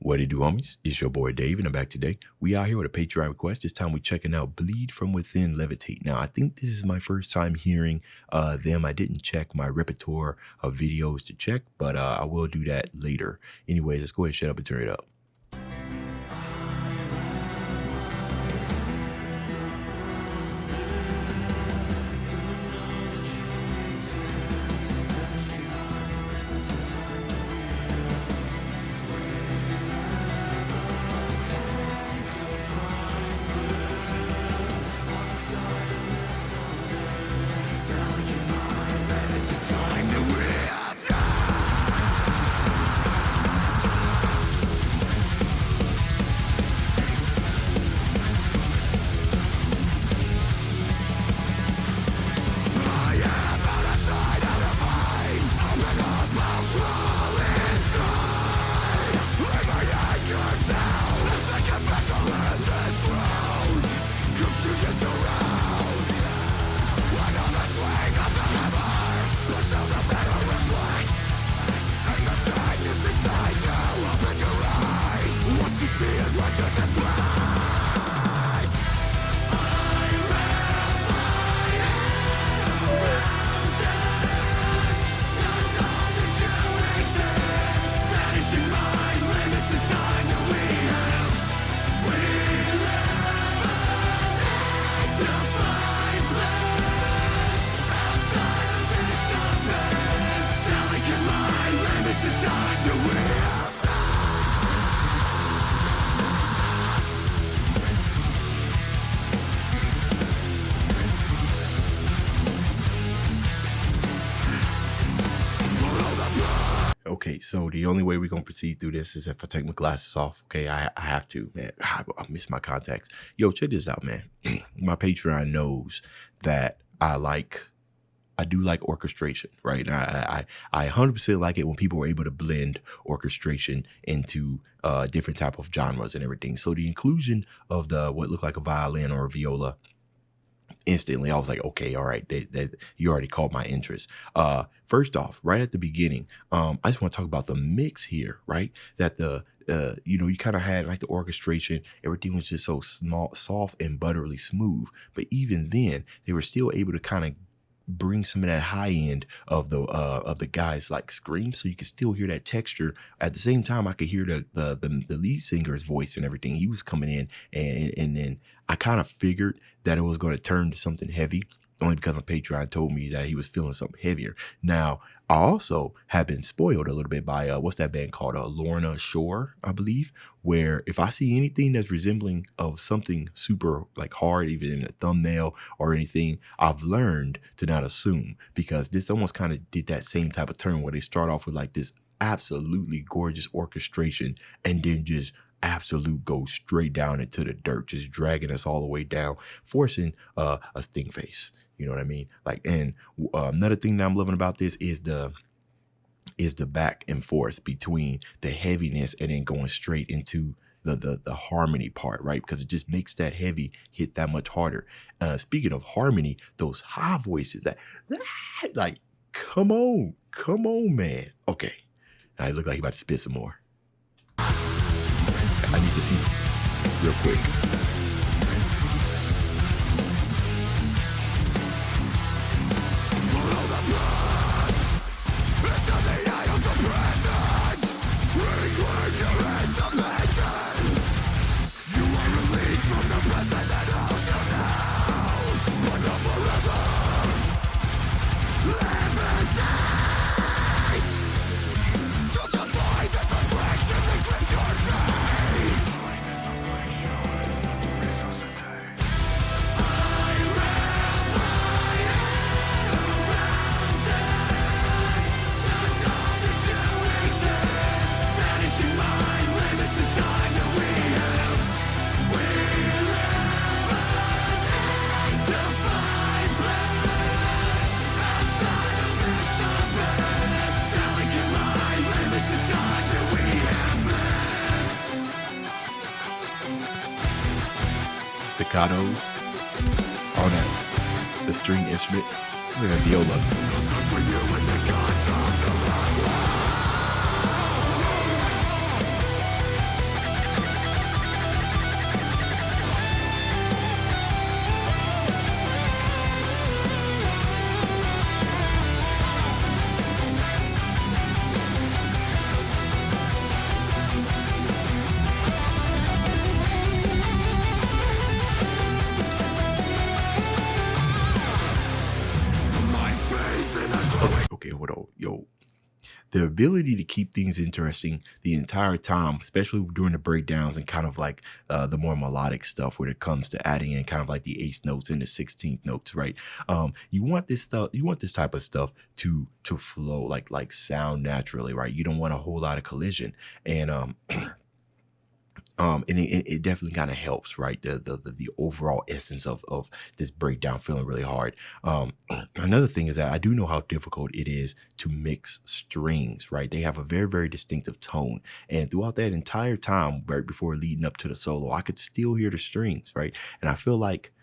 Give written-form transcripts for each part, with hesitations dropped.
What it do, homies? It's your boy Dave, and I'm back today. We out here with a Patreon request. This time we checking out Bleed From Within Levitate. Now, I think this is my first time hearing them. I didn't check my repertoire of videos to check, but I will do that later. Anyways, let's go ahead and shut up and turn it up. Okay, so the only way we're going to proceed through this is if I take my glasses off. Okay, I have to, man. I miss my contacts. Yo, check this out, man. My Patreon knows that I do like orchestration, right? And I 100% like it when people are able to blend orchestration into different type of genres and everything. So the inclusion of what looked like a violin or a viola, instantly I was like, okay, all right, you already caught my interest. First off, right at the beginning, I just want to talk about the mix here, right? That you kind of had like the orchestration, everything was just so small, soft and butterly smooth. But even then, they were still able to kind of bring some of that high end of the guy's like scream, so you could still hear that texture. At the same time, I could hear the lead singer's voice and everything. He was coming in, and then I kind of figured that it was going to turn to something heavy, only because my Patreon told me that he was feeling something heavier. Now, I also have been spoiled a little bit by what's that band called? Lorna Shore, I believe, where if I see anything that's resembling of something super like hard, even in a thumbnail or anything, I've learned to not assume, because this almost kind of did that same type of turn where they start off with like this absolutely gorgeous orchestration and then just absolute go straight down into the dirt, just dragging us all the way down, forcing a sting face. You know what I mean? Like, and another thing that I'm loving about this is the back and forth between the heaviness and then going straight into the harmony part, right? Because it just makes that heavy hit that much harder. Speaking of harmony, those high voices, that like, come on, man. Okay, I look like he about to spit some more. I need to see real quick. Staccatos on the string instrument. Look at viola. ability to keep things interesting the entire time, especially during the breakdowns and kind of like the more melodic stuff when it comes to adding in kind of like the eighth notes and the 16th notes, right? You want this stuff, you want this type of stuff to flow like sound naturally, right? You don't want a whole lot of collision. And and it definitely kind of helps, right? The overall essence of this breakdown feeling really hard. Another thing is that I do know how difficult it is to mix strings, right? They have a very, very distinctive tone. And throughout that entire time, right before leading up to the solo, I could still hear the strings, right? And I feel like,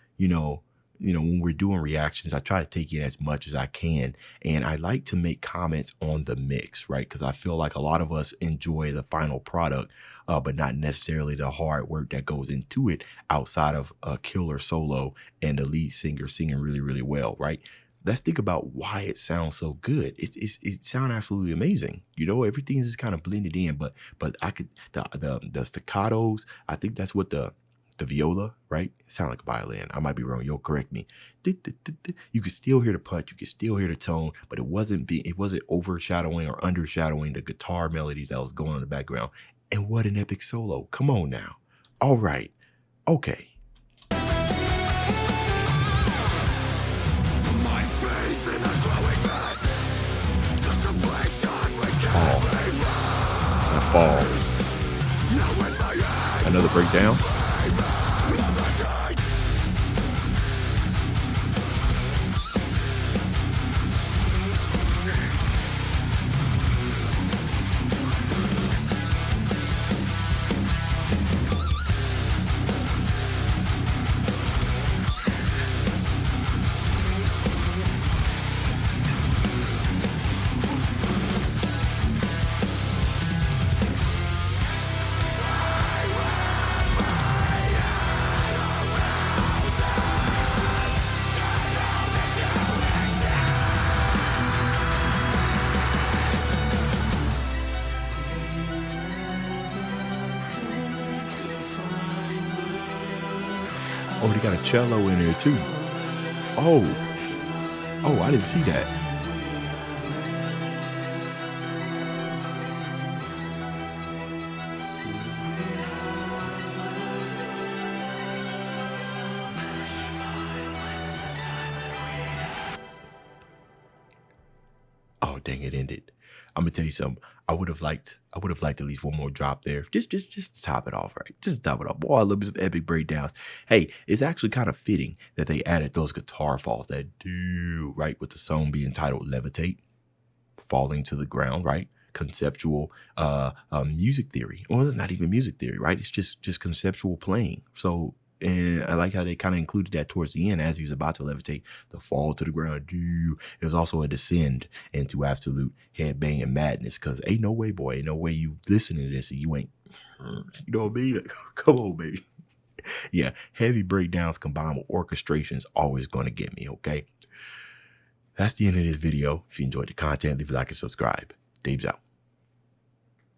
when we're doing reactions, I try to take in as much as I can. And I like to make comments on the mix, right? Because I feel like a lot of us enjoy the final product, but not necessarily the hard work that goes into it outside of a killer solo and the lead singer singing really, really well, right? Let's think about why it sounds so good. It sounds absolutely amazing. Everything is just kind of blended in, but I could the staccatos. I think that's what the viola, right? It sounds like a violin. I might be wrong. You'll correct me. You could still hear the punch. You could still hear the tone, but it wasn't overshadowing or undershadowing the guitar melodies that was going on in the background. And what an epic solo. Come on now. All right. Okay. Fall. Another breakdown. Oh, they got a cello in there too. Oh, I didn't see that. Oh, dang, it ended. I'm gonna tell you something. I would have liked at least one more drop there. Just to top it off, right? Just to top it off. Boy, I love some epic breakdowns. Hey, it's actually kind of fitting that they added those guitar falls that do, right, with the song being titled Levitate, falling to the ground, right? Conceptual music theory. Well, it's not even music theory, right? It's just conceptual playing. So, and I like how they kind of included that towards the end as he was about to levitate, the fall to the ground. It was also a descend into absolute headbanging madness, because ain't no way, boy, ain't no way you listen to this and you ain't, you know what I mean? Like, come on, baby. Yeah, heavy breakdowns combined with orchestrations always going to get me, okay? That's the end of this video. If you enjoyed the content, leave a like and subscribe. Dave's out.